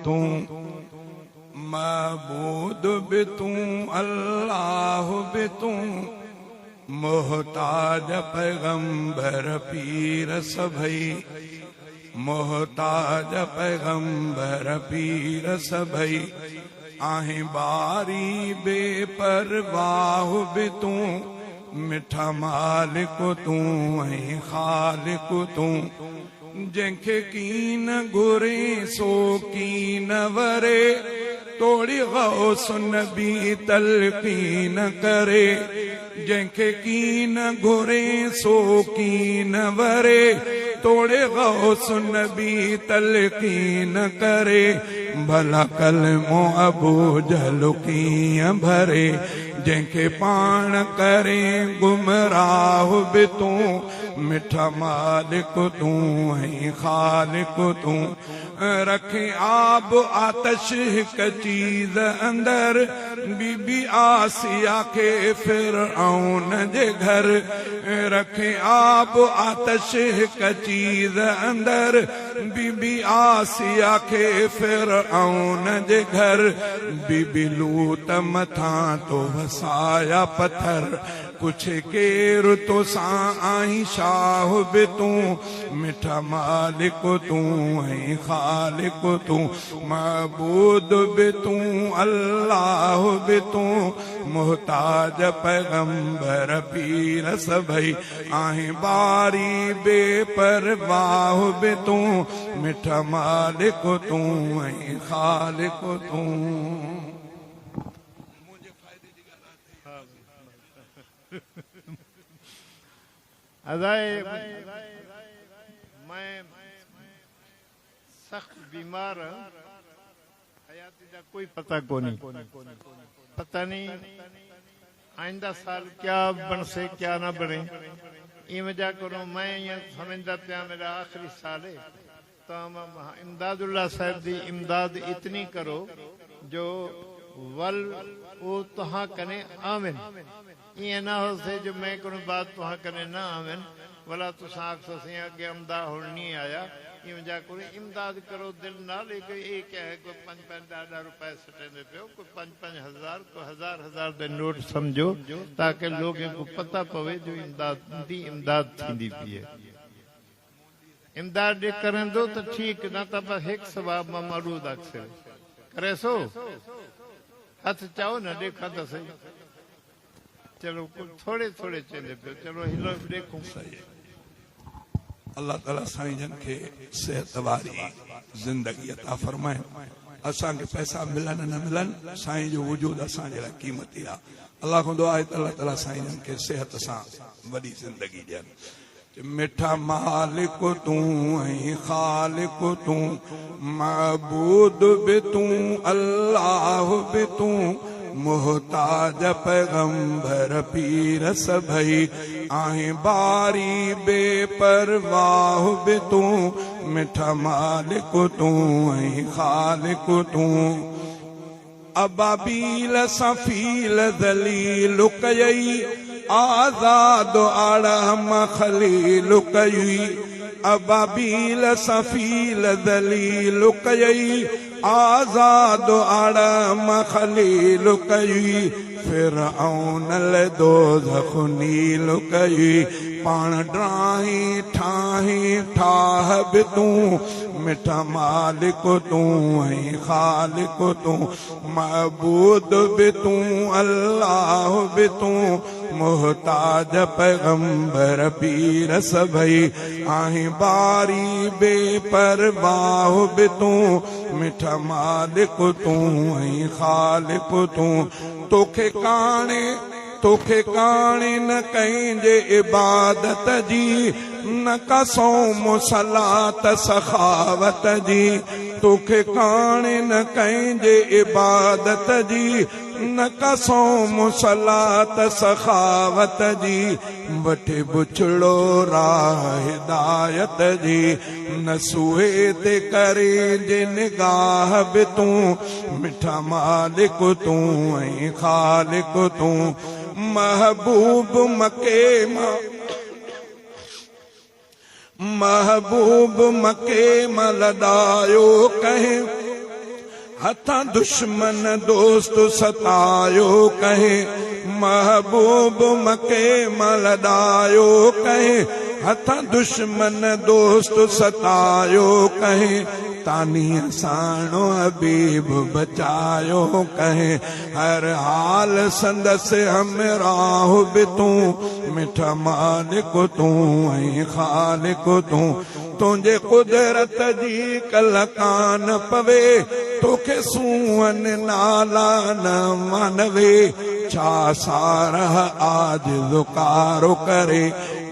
तूं महबूद भी तूं अल्लाह भी तूं मोहताज पैगंबर पीर सभई मोहताज पैगंबर पीर सभई आहे बारी बेपरवाह भी तूं मिठा मालिक तूं ऐं ख़ालिक तूं जंहिंखे कीन घुरे सो कीन वरे तोड़ी गौस नबी तलकीन करे जंहिंखे कीन घुरे सो कीन वरे तोड़े गौस नबी तलकीन करे भला कलमो अबू जहल कीअं भरे जंहिंखे पाण करे गुमराह भी तूं मिठा मालिक तूं ऐं ख़ालिक तूं रखे आब आतश हिक चीज़ अंदर बीबी आसिया खे फिरऔन जे घर रखे आब आतश हिक चीज़ अंदर बीबी आसिया खे फिरऔन जे घर बीबी लूत मथां तो वसाया पत्थर कुछ केर तो सां आई शाह भी तूं मिठा मालिक तूं ऐं ख़ालिक तूं महबूद भी तूं अल्लाह भी तूं मोहताज पैगंबर पीर सभई आहे बारी बेपरवाह भी तूं मिठा मालिक तूं ऐं ख़ालिक तूं मैं सख्त बीमार हयाती का कोई पता को नहीं पता नहीं आइंदा साल क्या बन से क्या ना बने ये वजह करो मैं ये समझदा पिया मेरा आखिरी साल है तो इमदादुल्लाह साहब दी इमदाद इतनी करो जो वल वो तुहा कने आमिन ये ना हो से जो मैं कोई बात तुहा कने ना आमिन वाला तो साख से आगे इमदाद हो नहीं आया ये वजह करो इमदाद करो दिल ना लेके ये क्या है कोई 5-5 रुपए सटेंदे पे कोई 5-5 हजार को हजार दे नोट समझो ताकि लोगों को पता पवे जो इमदाद थींदी पई है इमदाद करें दो तो ठीक ना तो बस एक सवाब ममरूद अक्सर करे सो हाथ चाहो ना देखा तो सही चलो थोड़े थोड़े चले पे चलो हिलो देखो सही अल्लाह ताला साईं जन के सेहत वारी जिंदगी अता फरमाए असां के पैसा मिलन न मिलन साईं जो वजूद असां जे कीमती आ अल्लाह को दुआ है अल्लाह ताला साईं जन के सेहत सां वडी जिंदगी ॾियनि मिठा मालिक तूं ऐं ख़ालिक तूं महबूद भी तूं अल्लाह भी तूं मोहताज पैगंबर पीर सभई आहे बारी बेपरवाह भी तूं मिठा मालिक तूं ऐं ख़ालिक तूं अबाबील सफ़ील दलील कयई आज़ाद आड़म खलील कई अबाबील सफ़ील दलील कयई आज़ाद आड़म खलील कई फिरऔन ले दोज़ख नील कई पाण ड्राही ठाही ठाह भी तूं मिठा मालिक तूं ऐं ख़ालिक तूं महबूद भी तूं अल्लाह भी तूं मोहताज पैगंबर पीर सभई आहे बारी बेपरवाह भी तूं मिठा मालिक तूं ऐं ख़ालिक तूं तोखे काणे न कंहिंजे इबादत जी न का सौम सलात सखावत जी तोखे काणे न कंहिंजे इबादत जी न का सौम सलात सखावत जी वठे बुछड़ो राह हिदायत जी न सूहे ते करे जे निगाह भी तूं मिठा मालिक तूं ऐं ख़ालिक तूं महबूब मके लॾायो कहीं हथां दुश्मन दोस्त सतायो कहे महबूब मके मलदायो कहे हथां दुश्मन दोस्त सतायो कहे तानी साणो हबीब बचायो कहे हर हाल संदस हमराह बि तूं मिठा मालिक तूं ऐं खालिक तूं तुंहिंजे कुदरत जी कल कान पवे तोखे सूअन नाला न मानवे छा सारह आज ज़ुकारो करे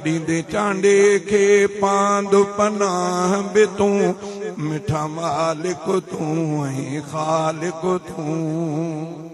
ॾींदे चांडे खे पांदु पनाह बि तूं मिठा मालिक तूं ऐं खालिक तूं